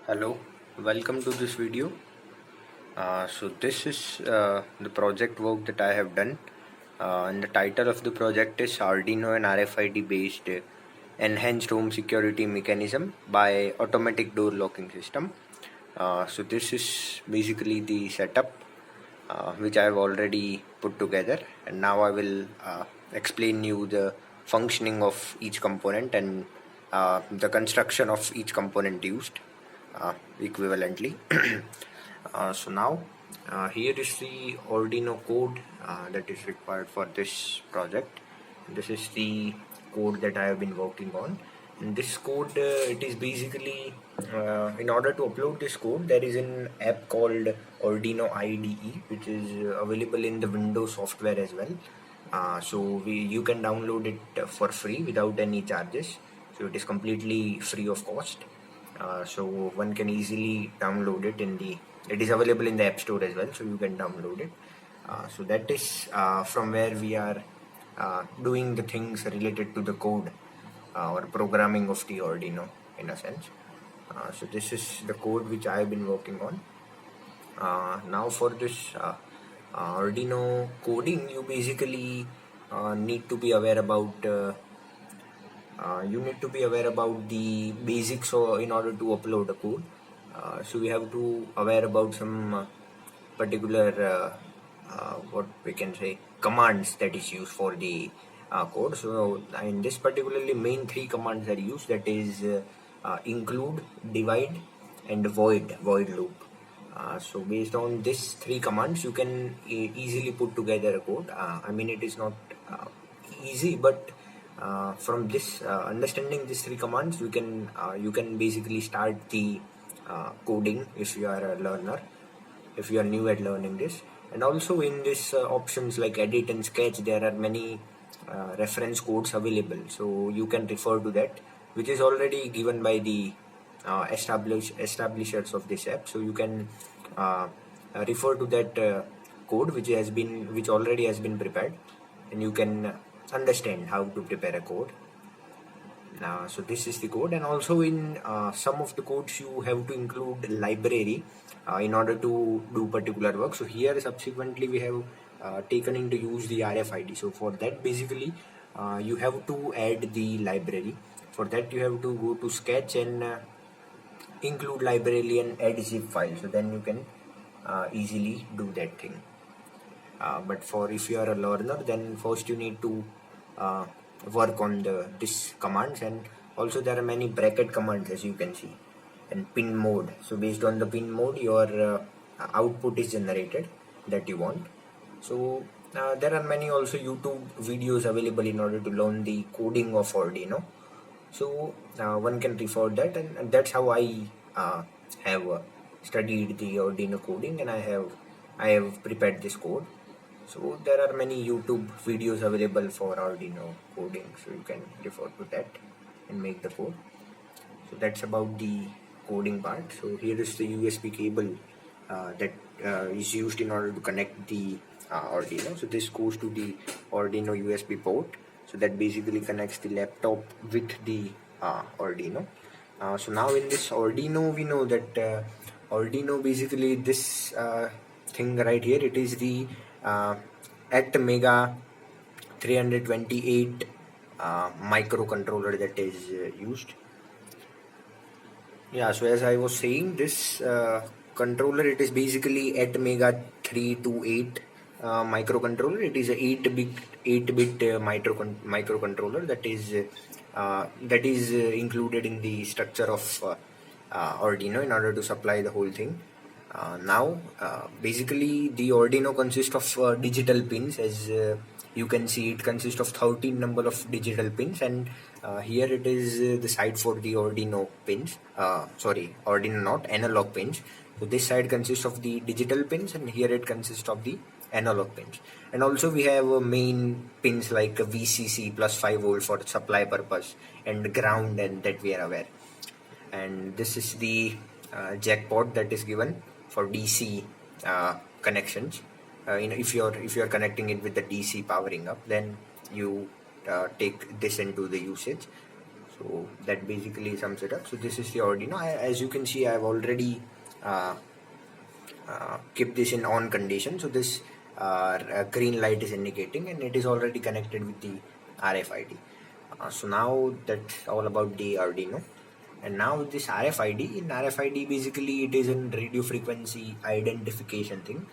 Hello, welcome to this video. So this is the project work that I have done, and the title of the project is Arduino and RFID based enhanced home security mechanism by automatic door locking system. So this is basically the setup which I have already put together, and now I will explain you the functioning of each component and the construction of each component used equivalently. So now here is the Arduino code that is required for this project. This is the code that I have been working on. In this code, it is basically in order to upload this code, there is an app called Arduino IDE, which is available in the Windows software as well. So you can download it for free without any charges. So it is completely free of cost. So one can easily download it it is available in the App Store as well, so you can download it. So that is from where we are doing the things related to the code or programming of the Arduino in a sense. So this is the code which I have been working on. Now for this Arduino coding, you basically need to be aware about the basics in order to upload a code. So we have to aware about some particular what we can say commands that is used for the code. So in this particularly main three commands are used, that is include, divide and void loop. So based on these three commands you can easily put together a code. I mean, it is not easy, but from this understanding these three commands you can basically start the coding if you are a learner, if you are new at learning this. And also in this options like edit and sketch, there are many reference codes available, so you can refer to that, which is already given by the establishers of this app. So you can refer to that code which already has been prepared, and you can understand how to prepare a code. So this is the code, and also in some of the codes you have to include library in order to do particular work. So here subsequently we have taken into use the RFID. So for that basically you have to add the library. For that you have to go to sketch and include library and add zip file. So then you can easily do that thing. But for if you are a learner, then first you need to work on this commands, and also there are many bracket commands as you can see, and pin mode. So based on the pin mode your output is generated that you want. So there are many also YouTube videos available in order to learn the coding of Arduino. So one can refer that, and that's how I have studied the Arduino coding, and I have prepared this code. So there are many YouTube videos available for Arduino coding, so you can refer to that and make the code. So that's about the coding part. So here is the USB cable that is used in order to connect the Arduino. So this goes to the Arduino USB port. So that basically connects the laptop with the Arduino. So now in this Arduino, we know that Arduino basically this thing right here, it is the ATmega 328 microcontroller that is used. Yeah, so as I was saying, this controller, it is basically ATmega 328 microcontroller. It is a 8-bit microcontroller that is included in the structure of Arduino in order to supply the whole thing. Now basically the Arduino consists of digital pins. As you can see, it consists of 13 number of digital pins, and here it is the side for the Arduino pins, Arduino not analog pins. So this side consists of the digital pins, and here it consists of the analog pins. And also we have main pins like VCC plus 5 volt for supply purpose, and ground, and that we are aware. And this is the jack port that is given for DC connections. If you're connecting it with the DC powering up, then you take this into the usage. So that basically sums it up. So this is the Arduino. As you can see, I have already kept this in on condition. So this green light is indicating, and it is already connected with the RFID. So now that's all about the Arduino. And now this RFID, in RFID basically it is a radio frequency identification thing.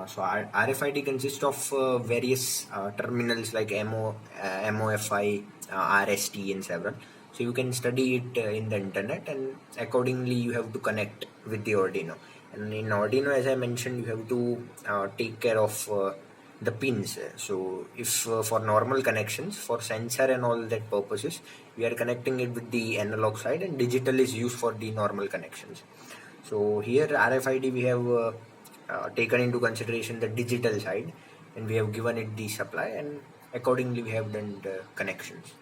So RFID consists of various terminals like MOFI, RST, and several. So you can study it in the internet, and accordingly you have to connect with the Arduino. And in Arduino, as I mentioned, you have to take care of the pins. So if for normal connections, for sensor and all that purposes, we are connecting it with the analog side, and digital is used for the normal connections. So here RFID we have taken into consideration the digital side, and we have given it the supply, and accordingly we have done the connections.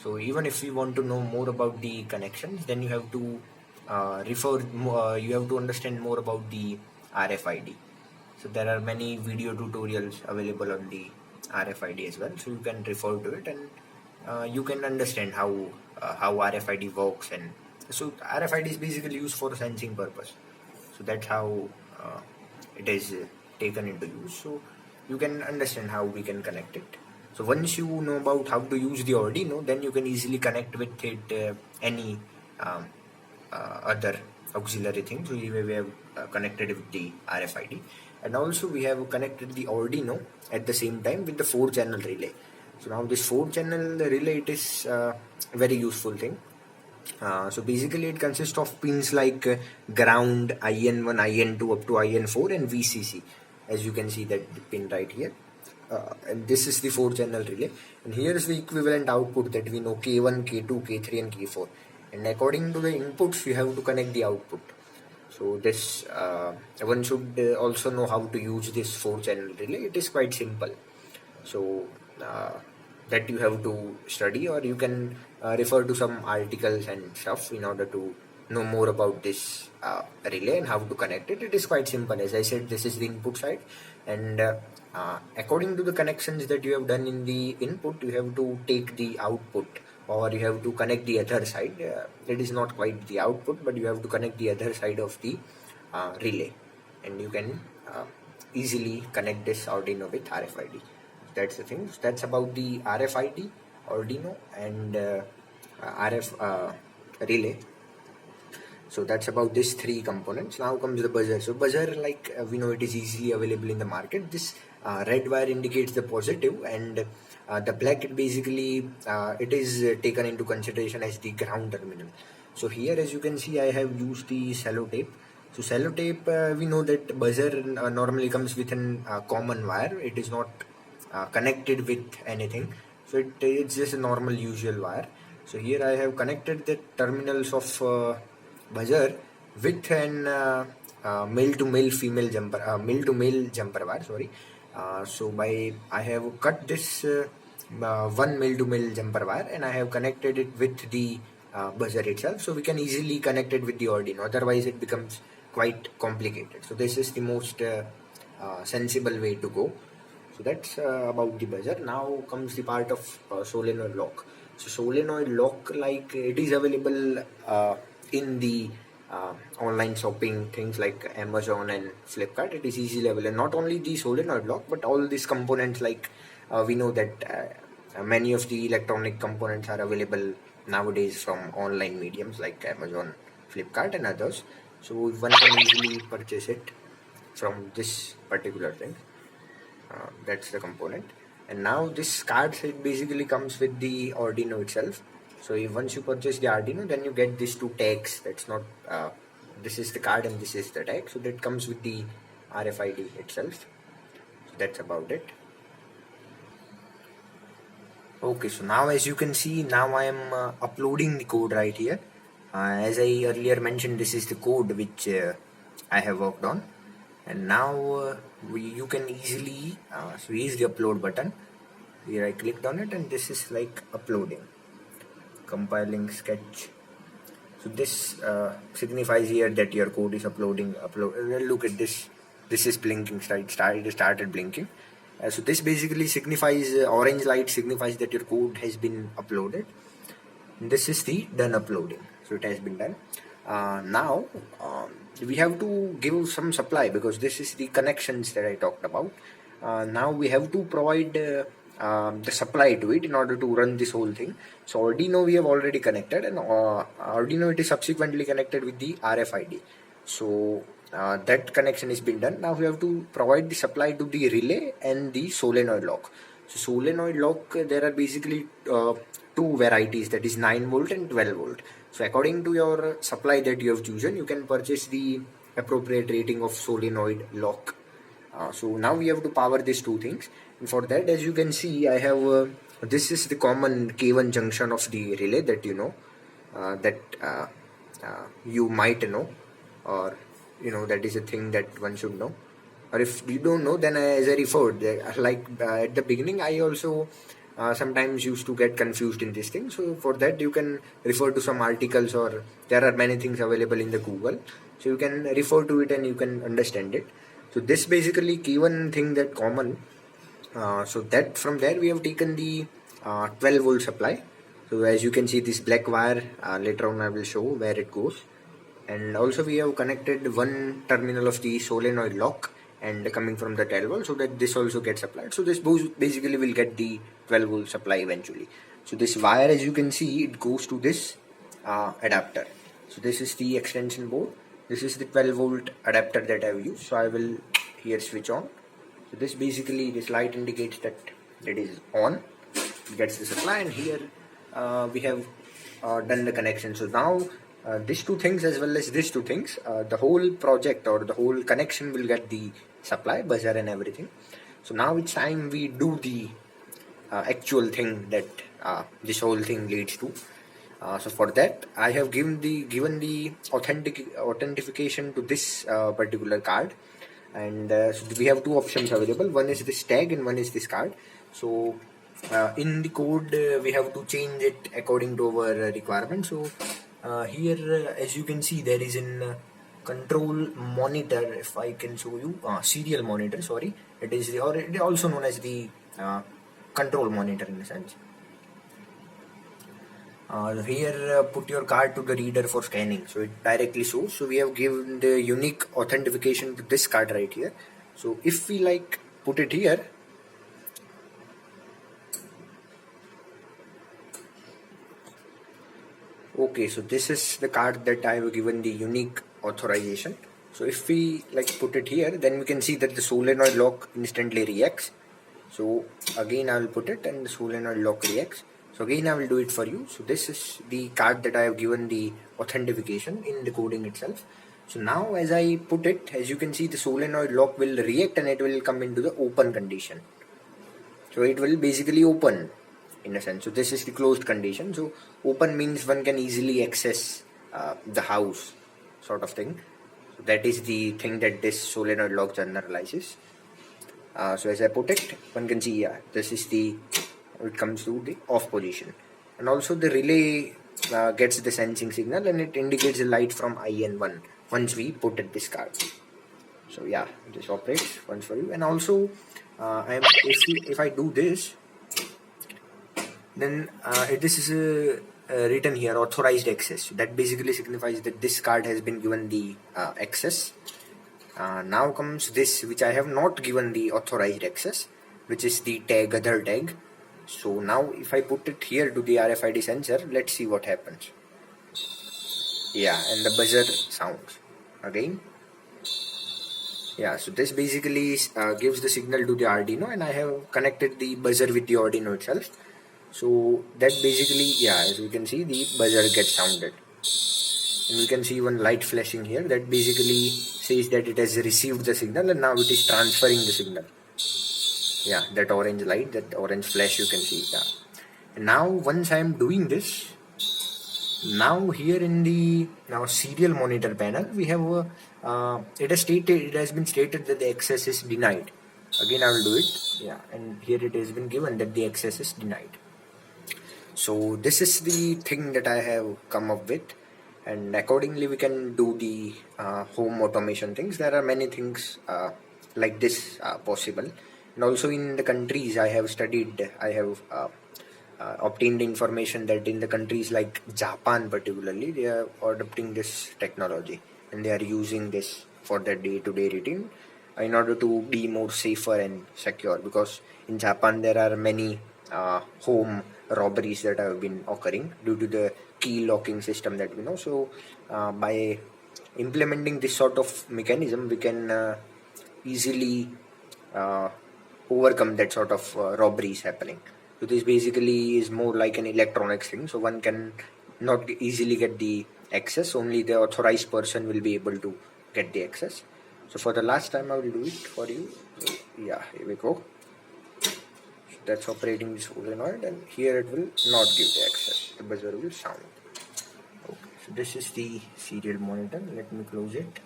So even if you want to know more about the connections, then you have to you have to understand more about the RFID. So there are many video tutorials available on the RFID as well, so you can refer to it, and you can understand how RFID works. And so RFID is basically used for sensing purpose. So that's how it is taken into use. So you can understand how we can connect it. So once you know about how to use the Arduino, then you can easily connect with it any other auxiliary thing. So we have connected with the RFID, and also we have connected the Arduino at the same time with the 4-channel relay. So now this 4-channel relay, it is very useful thing. So basically it consists of pins like ground, IN1, IN2 up to IN4, and VCC, as you can see that pin right here. And this is the 4-channel relay, and here is the equivalent output that we know: K1, K2, K3, and K4. And according to the inputs, you have to connect the output. So this one should also know how to use this 4-channel relay. It is quite simple. So that you have to study, or you can refer to some articles and stuff in order to know more about this relay and how to connect it. It is quite simple. As I said, this is the input side, and according to the connections that you have done in the input, you have to take the output, or you have to connect the other side. It is not quite the output, but you have to connect the other side of the relay, and you can easily connect this Arduino with RFID. That's the thing. That's about the RFID, Arduino, and RF relay. So that's about these 3 components. Now comes the buzzer. So buzzer, like we know, it is easily available in the market. This red wire indicates the positive, and the black, it basically it is taken into consideration as the ground terminal. So here, as you can see, I have used the sellotape. So sellotape, we know that buzzer normally comes with a common wire. It is not connected with anything. So it's just a normal usual wire. So here I have connected the terminals of buzzer with an male to male jumper wire. Sorry. So I have cut this one male to male jumper wire, and I have connected it with the buzzer itself. So we can easily connect it with the Arduino. Otherwise, it becomes quite complicated. So this is the most sensible way to go. So that's about the buzzer. Now comes the part of solenoid lock. So solenoid lock, like it is available in the online shopping things like Amazon and Flipkart. It is easily available. Not only the solenoid lock, but all these components, like we know that many of the electronic components are available nowadays from online mediums like Amazon, Flipkart, and others. So one can easily purchase it from this particular thing. That's the component. And now this card set basically comes with the Arduino itself. So once you purchase the Arduino, then you get these 2 tags. That's not this is the card and this is the tag. So that comes with the RFID itself. So that's about it. Okay, so now as you can see, now I am uploading the code right here. As I earlier mentioned, this is the code which I have worked on. And now you can easily so here's the upload button. Here I clicked on it, and this is like uploading, compiling sketch. So this signifies here that your code is uploading. Look at this. This is blinking. It started blinking. So this basically signifies orange light signifies that your code has been uploaded. This is the done uploading. So it has been done. Now we have to give some supply, because this is the connections that I talked about. Now we have to provide the supply to it in order to run this whole thing. So Arduino we have already connected, and Arduino it is subsequently connected with the RFID. So that connection has been done. Now we have to provide the supply to the relay and the solenoid lock. So solenoid lock, there are basically two varieties, that is 9 volt and 12 volt. So according to your supply that you have chosen, you can purchase the appropriate rating of solenoid lock. So now we have to power these two things, and for that, as you can see, I have this is the common K1 junction of the relay that you know, that you might know, or that is a thing that one should know. Or if you don't know, then as I referred, at the beginning, I also sometimes used to get confused in this thing. So for that, you can refer to some articles, or there are many things available in the Google. So you can refer to it and you can understand it. So this basically key one thing that common. So that from there we have taken the 12 volt supply. So as you can see, this black wire, later on I will show where it goes. And also we have connected one terminal of the solenoid lock and coming from the 12 volt, so that this also gets applied. So this basically will get the 12 volt supply eventually. So this wire, as you can see, it goes to this adapter. So this is the extension board. This is the 12 volt adapter that I have used. So I will here switch on. So this basically, this light indicates that it is on, it gets the supply, and here we have done the connection. So now these two things as well as these two things, the whole project or the whole connection will get the supply, buzzer and everything. So now it's time we do the actual thing that this whole thing leads to. So for that, I have given the authentication to this particular card, and so we have two options available. One is this tag and one is this card. So in the code we have to change it according to our requirement. So here as you can see, there is in control monitor, if I can show you, serial monitor, sorry, it is or it is also known as the control monitor in a sense. Here put your card to the reader for scanning, so it directly shows. So we have given the unique authentication to this card right here. So if we like put it here, okay, so this is the card that I have given the unique authorization. So if we like put it here, then we can see that the solenoid lock instantly reacts. So again I will put it and the solenoid lock reacts. So again I will do it for you. So this is the card that I have given the authentication in the coding itself. So now as I put it, as you can see, the solenoid lock will react and it will come into the open condition. So it will basically open in a sense. So this is the closed condition. So open means one can easily access the house sort of thing. So that is the thing that this solenoid lock generalizes. So as I put it, one can see, yeah, this is the, it comes to the off position, and also the relay gets the sensing signal and it indicates the light from IN1 once we put it this card. So yeah, this operates once for you. And also if I do this, then this is written here authorized access. So that basically signifies that this card has been given the access. Now comes this, which I have not given the authorized access, which is the tag, other tag. So now if I put it here to the RFID sensor, let's see what happens. Yeah, and the buzzer sounds again. Yeah, so this basically gives the signal to the Arduino, and I have connected the buzzer with the Arduino itself. So that basically, yeah, as you can see, the buzzer gets sounded. And we can see one light flashing here that basically says that it has received the signal and now it is transferring the signal. Yeah, that orange light, that orange flash you can see. Yeah. And now once I am doing this, now here in the serial monitor panel, we have it has been stated that the access is denied. Again I will do it. Yeah, and here it has been given that the access is denied. So this is the thing that I have come up with, and accordingly we can do the home automation things. There are many things like this possible, and also in the countries I have studied, I have obtained information that in the countries like Japan particularly, they are adopting this technology and they are using this for their day-to-day routine in order to be more safer and secure, because in Japan there are many home robberies that have been occurring due to the key locking system that we know. So by implementing this sort of mechanism, we can easily uh, overcome that sort of robberies happening. So this basically is more like an electronics thing. So one can not easily get the access. Only the authorized person will be able to get the access. So for the last time, I will do it for you. So yeah, here we go. So that's operating the solenoid, and here it will not give the access. The buzzer will sound. Okay, so this is the serial monitor. Let me close it.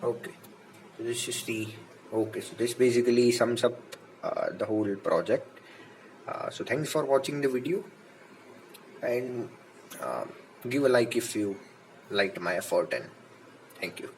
Okay, so this is the okay. So this basically sums up the whole project. So thanks for watching the video, and give a like if you liked my effort, and thank you.